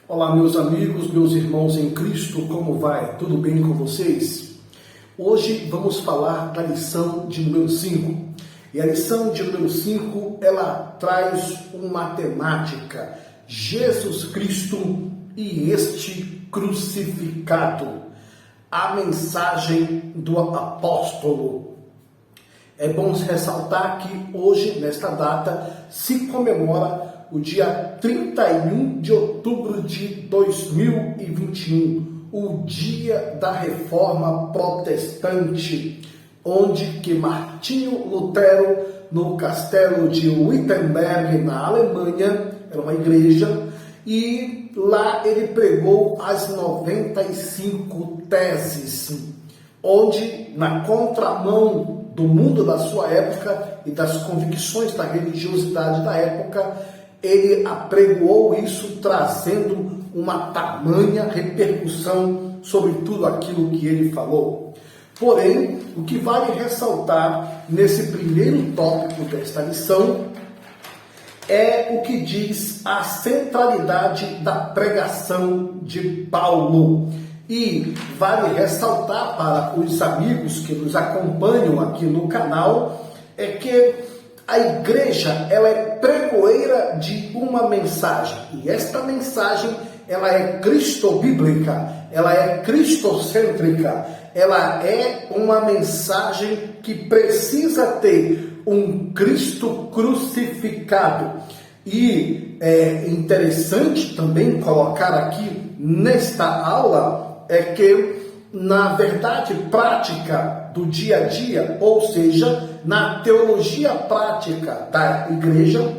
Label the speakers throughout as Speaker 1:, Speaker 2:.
Speaker 1: Olá, meus amigos, meus irmãos em Cristo, como vai? Tudo bem com vocês? Hoje vamos falar da lição de número 5. E a lição de número 5, ela traz uma temática: Jesus Cristo e este crucificado. A mensagem do apóstolo. É bom ressaltar que hoje, nesta data, se comemora o dia 31 de outubro de 2021, o dia da Reforma Protestante, onde que Martinho Lutero, no castelo de Wittenberg, na Alemanha, era uma igreja, e lá ele pregou as 95 teses, onde, na contramão do mundo da sua época e das convicções da religiosidade da época, ele apregoou isso, trazendo uma tamanha repercussão sobre tudo aquilo que ele falou. Porém, o que vale ressaltar nesse primeiro tópico desta lição é o que diz a centralidade da pregação de Paulo. E vale ressaltar para os amigos que nos acompanham aqui no canal, é que a igreja, ela é pregoeira de uma mensagem. E esta mensagem, ela é cristobíblica, ela é cristocêntrica, ela é uma mensagem que precisa ter um Cristo crucificado. E é interessante também colocar aqui nesta aula é que, na verdade prática do dia a dia, ou seja, na teologia prática da igreja,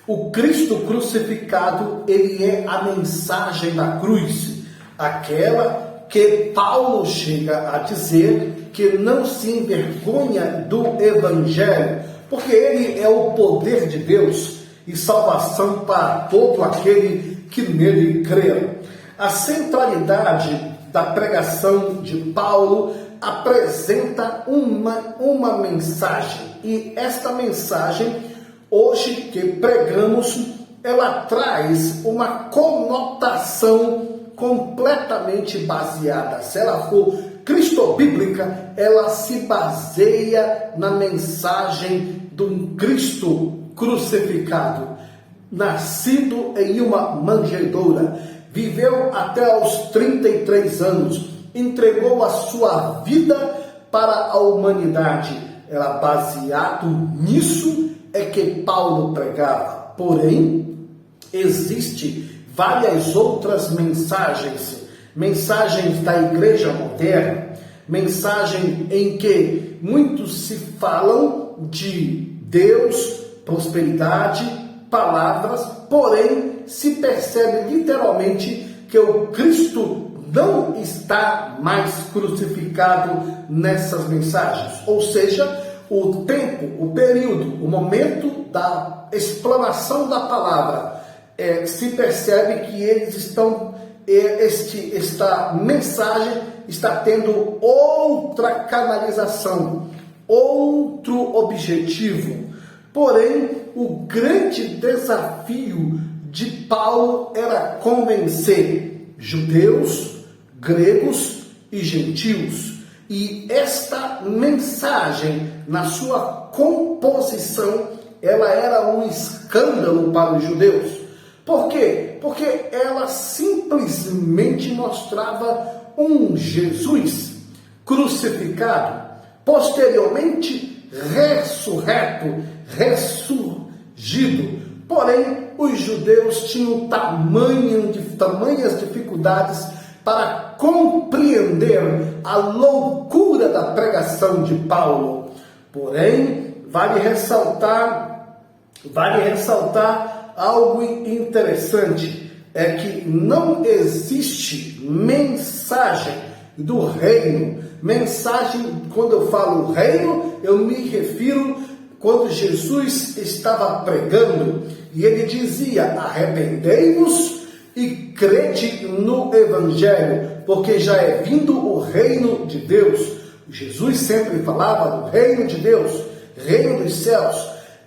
Speaker 1: o Cristo crucificado, ele é a mensagem da cruz, aquela que Paulo chega a dizer que não se envergonha do Evangelho, porque ele é o poder de Deus e salvação para todo aquele que nele crê. A centralidade da pregação de Paulo apresenta uma mensagem, e esta mensagem, hoje que pregamos, ela traz uma conotação completamente baseada. Se ela for cristobíblica, ela se baseia na mensagem de um Cristo crucificado, nascido em uma manjedoura, viveu até aos 33 anos, entregou a sua vida para a humanidade. Era baseado nisso é que Paulo pregava. Porém, existe várias outras mensagens da igreja moderna, mensagem em que muitos se falam de Deus, prosperidade, palavras, porém se percebe literalmente que o Cristo não está mais crucificado nessas mensagens. Ou seja, o tempo, o período, o momento da explanação da palavra, se percebe que eles estão, esta mensagem está tendo outra canalização, outro objetivo. Porém, o grande desafio de Paulo era convencer judeus, gregos e gentios. E esta mensagem, na sua composição, ela era um escândalo para os judeus. Por quê? Porque ela simplesmente mostrava um Jesus crucificado, posteriormente ressurreto, ressurgido. Porém, os judeus tinham tamanhas dificuldades para compreender a loucura da pregação de Paulo. Porém, vale ressaltar algo interessante, é que não existe mensagem do reino. Mensagem, quando eu falo reino, eu me refiro quando Jesus estava pregando e ele dizia: arrependei-vos e crede no Evangelho, porque já é vindo o reino de Deus. Jesus sempre falava do reino de Deus, reino dos céus.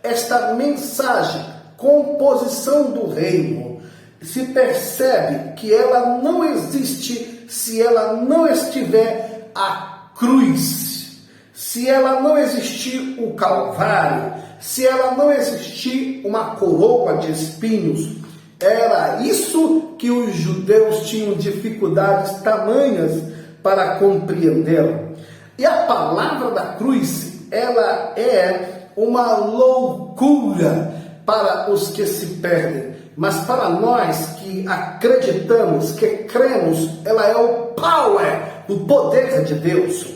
Speaker 1: Esta mensagem, composição do reino, se percebe que ela não existe se ela não estiver a cruz, se ela não existir o Calvário, se ela não existir uma coroa de espinhos. Era isso que os judeus tinham dificuldades tamanhas para compreender. E a palavra da cruz, ela é uma loucura para os que se perdem. Mas para nós que acreditamos, que cremos, ela é o power, o poder de Deus.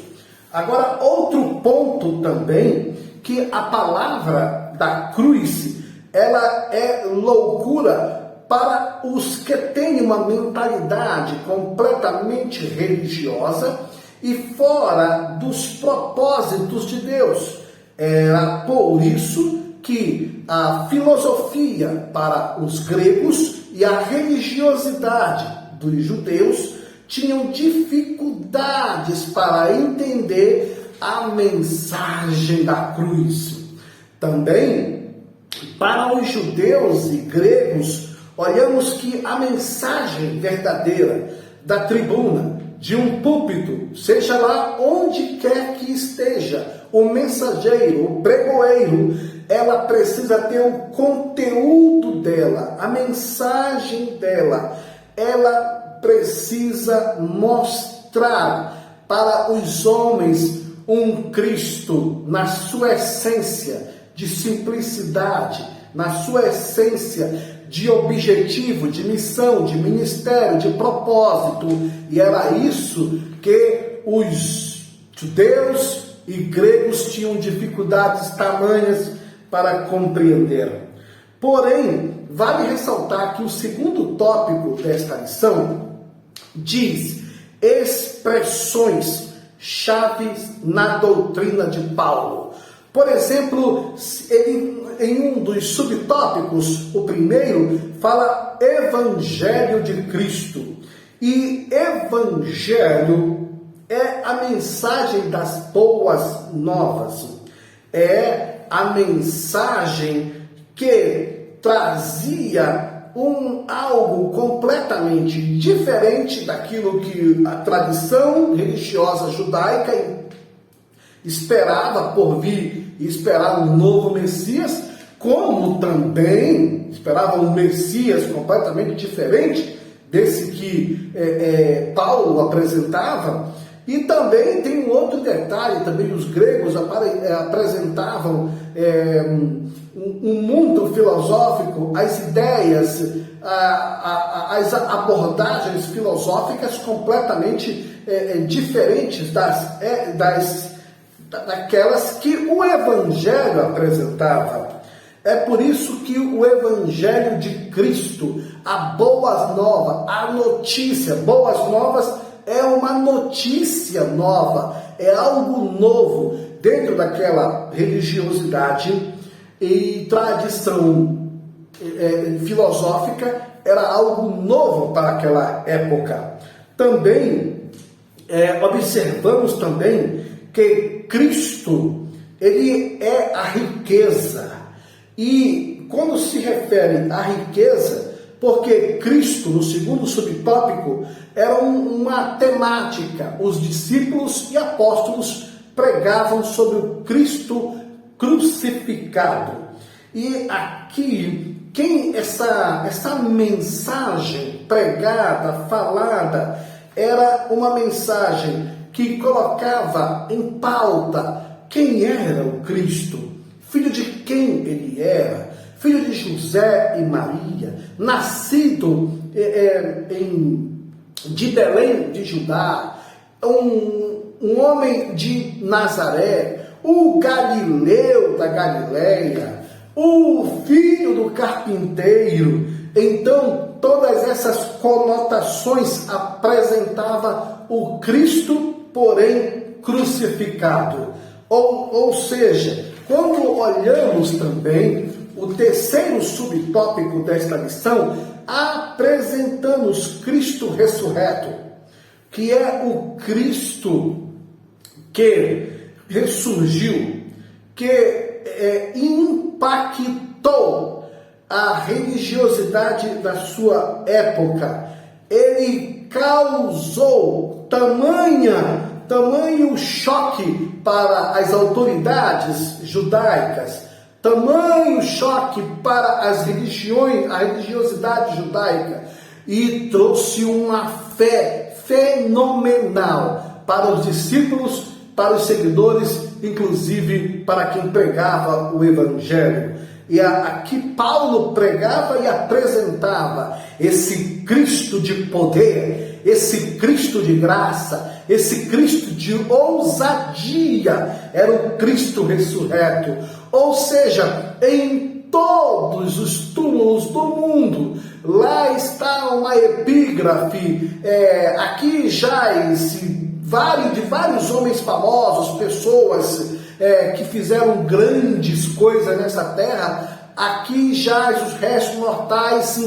Speaker 1: Agora, outro ponto também, que a palavra da cruz, ela é loucura para os que têm uma mentalidade completamente religiosa e fora dos propósitos de Deus. Era por isso que a filosofia para os gregos e a religiosidade dos judeus tinham dificuldades para entender a mensagem da cruz. Também, para os judeus e gregos, olhamos que a mensagem verdadeira da tribuna, de um púlpito, seja lá onde quer que esteja, o mensageiro, o pregoeiro, ela precisa ter o conteúdo dela, a mensagem dela. Ela precisa mostrar para os homens um Cristo na sua essência de simplicidade, na sua essência de objetivo, de missão, de ministério, de propósito. E era isso que os judeus e gregos tinham dificuldades tamanhas para compreender. Porém, vale ressaltar que o segundo tópico desta lição diz expressões chaves na doutrina de Paulo. Por exemplo, em um dos subtópicos, o primeiro fala Evangelho de Cristo. E Evangelho é a mensagem das boas novas. É a mensagem que trazia algo completamente diferente daquilo que a tradição religiosa judaica esperava por vir e esperava um novo Messias, como também esperava um Messias completamente diferente desse que Paulo apresentava. E também tem um outro detalhe, também os gregos apresentavam um mundo filosófico, as ideias, as abordagens filosóficas completamente diferentes daquelas que o Evangelho apresentava. É por isso que o Evangelho de Cristo, a boa nova, a notícia, boas novas, é uma notícia nova, é algo novo dentro daquela religiosidade e tradição filosófica, era algo novo para aquela época. Também observamos também que Cristo, ele é a riqueza. E quando se refere à riqueza, porque Cristo, no segundo subtópico, era uma temática. Os discípulos e apóstolos pregavam sobre o Cristo crucificado. E aqui, essa mensagem pregada, falada, era uma mensagem que colocava em pauta quem era o Cristo, filho de quem ele era, filho de José e Maria, nascido de Belém de Judá, um homem de Nazaré, o Galileu da Galileia, o filho do carpinteiro. Então, todas essas conotações apresentavam o Cristo, porém crucificado. Ou seja, quando olhamos também o terceiro subtópico desta lição, apresentamos Cristo ressurreto, que é o Cristo que ressurgiu, que impactou a religiosidade da sua época. Ele causou tamanho choque para as autoridades judaicas, tamanho choque para as religiões, a religiosidade judaica, e trouxe uma fé fenomenal para os discípulos, para os seguidores, inclusive para quem pregava o Evangelho. E aqui Paulo pregava e apresentava esse Cristo de poder, esse Cristo de graça, esse Cristo de ousadia, era o Cristo ressurreto. Ou seja, em todos os túmulos do mundo, lá está uma epígrafe, aqui jaz de vários homens famosos, pessoas que fizeram grandes coisas nessa terra. Aqui jaz os restos mortais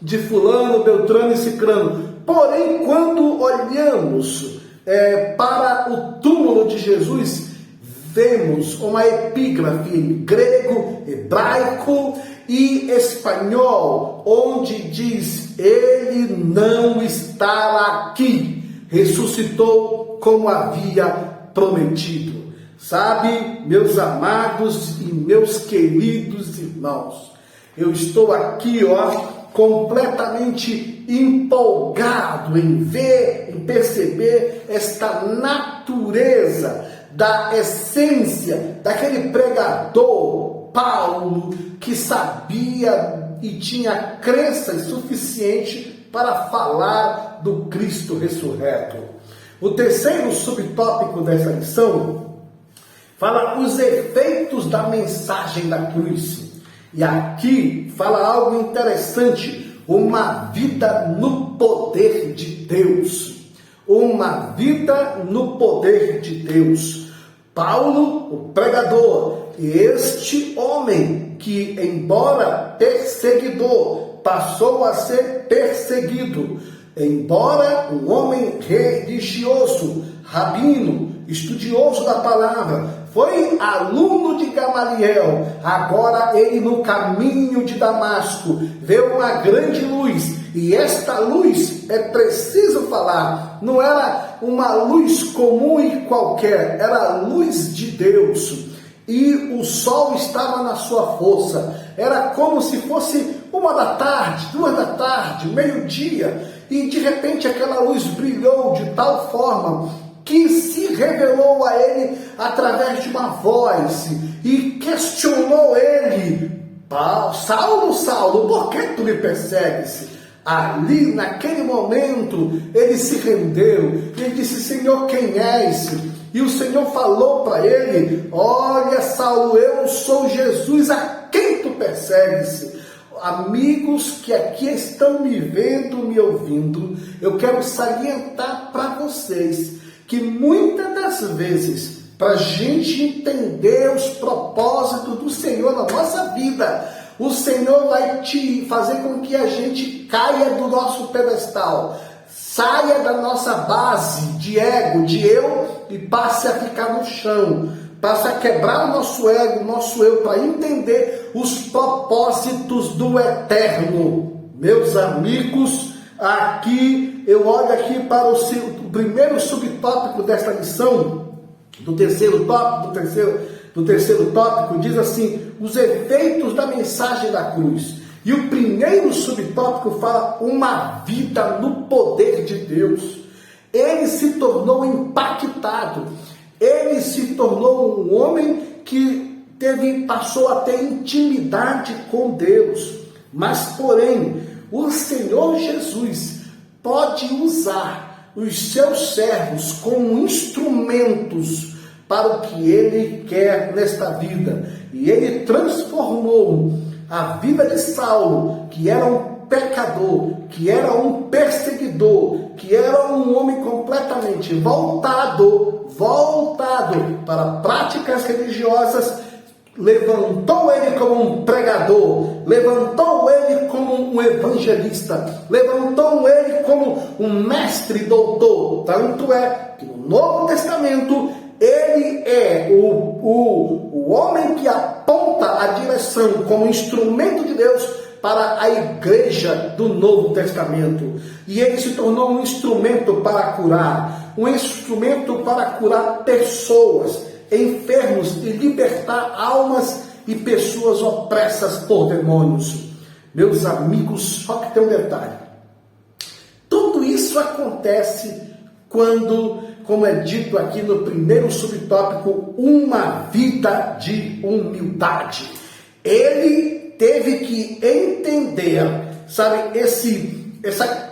Speaker 1: de fulano, beltrano e cicrano. Porém, quando olhamos para o túmulo de Jesus, vemos uma epígrafe em grego, hebraico e espanhol, onde diz: ele não está aqui, ressuscitou como havia prometido. Sabe, meus amados e meus queridos irmãos, eu estou aqui, completamente empolgado em ver, em perceber esta natureza da essência daquele pregador Paulo, que sabia e tinha crença suficiente para falar do Cristo ressurreto. O terceiro subtópico dessa lição fala os efeitos da mensagem da cruz. E aqui fala algo interessante: uma vida no poder de Deus. Uma vida no poder de Deus. Paulo, o pregador, este homem que, embora perseguidor, passou a ser perseguido. Embora um homem religioso, rabino, estudioso da palavra, foi aluno de Gamaliel, agora ele no caminho de Damasco vê uma grande luz, e esta luz, é preciso falar, não era uma luz comum e qualquer, era a luz de Deus, e o sol estava na sua força, era como se fosse 1 da tarde, 2 da tarde, meio-dia, e de repente aquela luz brilhou de tal forma que se revelou a ele através de uma voz e questionou ele: Saulo, Saulo, por que tu me persegues? Ali, naquele momento, ele se rendeu, ele disse: Senhor, quem és? E o Senhor falou para ele: olha, Saulo, eu sou Jesus, a quem tu persegues? Amigos que aqui estão me vendo, me ouvindo, eu quero salientar para vocês que muitas das vezes, para a gente entender os propósitos do Senhor na nossa vida, o Senhor vai te fazer com que a gente caia do nosso pedestal, saia da nossa base de ego, de eu, e passe a ficar no chão, passe a quebrar o nosso ego, o nosso eu, para entender os propósitos do eterno. Meus amigos, aqui eu olho aqui para o primeiro subtópico desta lição, do terceiro tópico, diz assim: os efeitos da mensagem da cruz. E o primeiro subtópico fala uma vida no poder de Deus. Ele se tornou impactado, ele se tornou um homem que passou a ter intimidade com Deus. Mas, porém, o Senhor Jesus pode usar os seus servos como instrumentos para o que Ele quer nesta vida. E Ele transformou a vida de Saulo, que era um pecador, que era um perseguidor, que era um homem completamente voltado para práticas religiosas, levantou ele como um pregador, levantou ele como um evangelista, levantou ele como um mestre doutor. Tanto é que no Novo Testamento ele é o homem que aponta aponta a direção como instrumento de Deus para a igreja do Novo Testamento. E ele se tornou um instrumento para curar, um instrumento para curar pessoas, enfermos e libertar almas e pessoas opressas por demônios. Meus amigos, só que tem um detalhe. Tudo isso acontece quando, como é dito aqui no primeiro subtópico, uma vida de humildade. Ele teve que entender, sabe,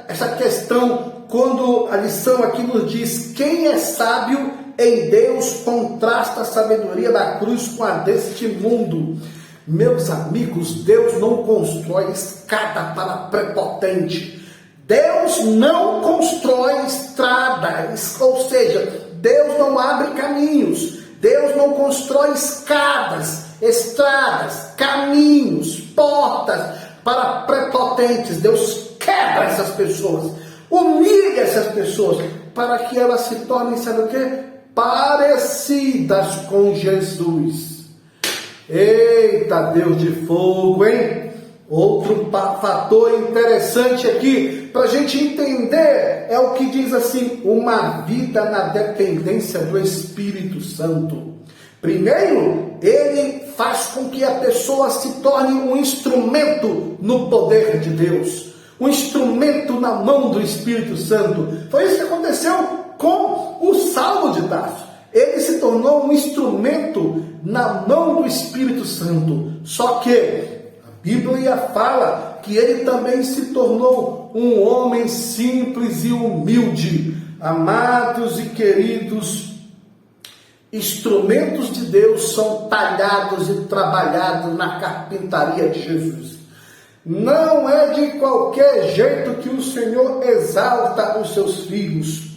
Speaker 1: essa questão, quando a lição aqui nos diz: quem é sábio em Deus contrasta a sabedoria da cruz com a deste mundo. Meus amigos, Deus não constrói escada para prepotente. Deus não constrói estradas, ou seja, Deus não abre caminhos. Deus não constrói escadas, estradas, caminhos, portas para prepotentes. Deus quebra essas pessoas, humilha essas pessoas, para que elas se tornem, sabe o quê? Parecidas com Jesus. Eita, Deus de fogo, hein? Outro fator interessante aqui, para a gente entender, é o que diz assim: uma vida na dependência do Espírito Santo. Primeiro, ele faz com que a pessoa se torne um instrumento no poder de Deus, um instrumento na mão do Espírito Santo. Foi isso que aconteceu com o Saulo de Tarso. Ele se tornou um instrumento na mão do Espírito Santo. Só que a Bíblia fala que ele também se tornou um homem simples e humilde. Amados e queridos, instrumentos de Deus são talhados e trabalhados na carpintaria de Jesus. Não é de qualquer jeito que o Senhor exalta os seus filhos.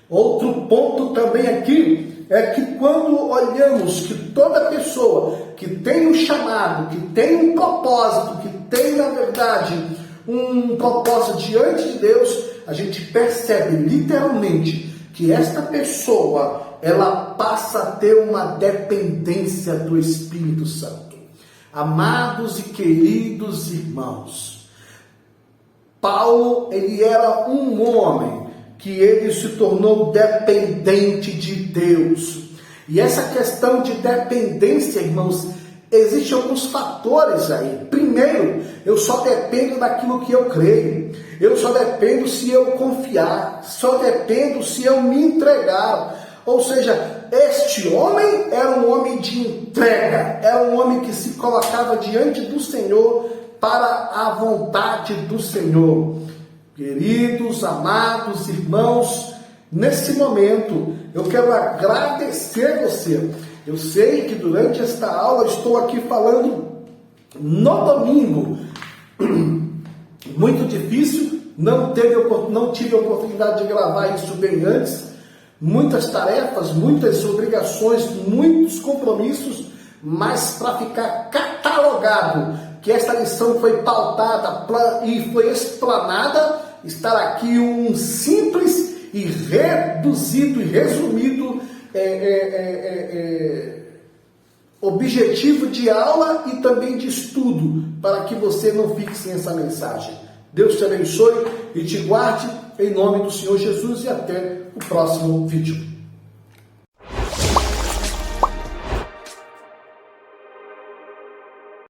Speaker 1: Outro ponto também aqui é que quando olhamos que toda pessoa que tem um chamado, que tem um propósito, que tem, na verdade, um propósito diante de Deus, a gente percebe literalmente que esta pessoa, ela passa a ter uma dependência do Espírito Santo. Amados e queridos irmãos, Paulo, ele era um homem que ele se tornou dependente de Deus. E essa questão de dependência, irmãos, existem alguns fatores aí. Primeiro, eu só dependo daquilo que eu creio. Eu só dependo se eu confiar. Só dependo se eu me entregar. Ou seja, este homem era um homem de entrega. Era um homem que se colocava diante do Senhor para a vontade do Senhor. Queridos, amados irmãos, nesse momento eu quero agradecer você. Eu sei que durante esta aula estou aqui falando no domingo. Muito difícil, não tive a oportunidade de gravar isso bem antes. Muitas tarefas, muitas obrigações, muitos compromissos, mas para ficar catalogado que esta lição foi pautada e foi explanada, estar aqui um simples e reduzido e resumido objetivo de aula e também de estudo, para que você não fique sem essa mensagem. Deus te abençoe e te guarde, em nome do Senhor Jesus, e até o próximo vídeo.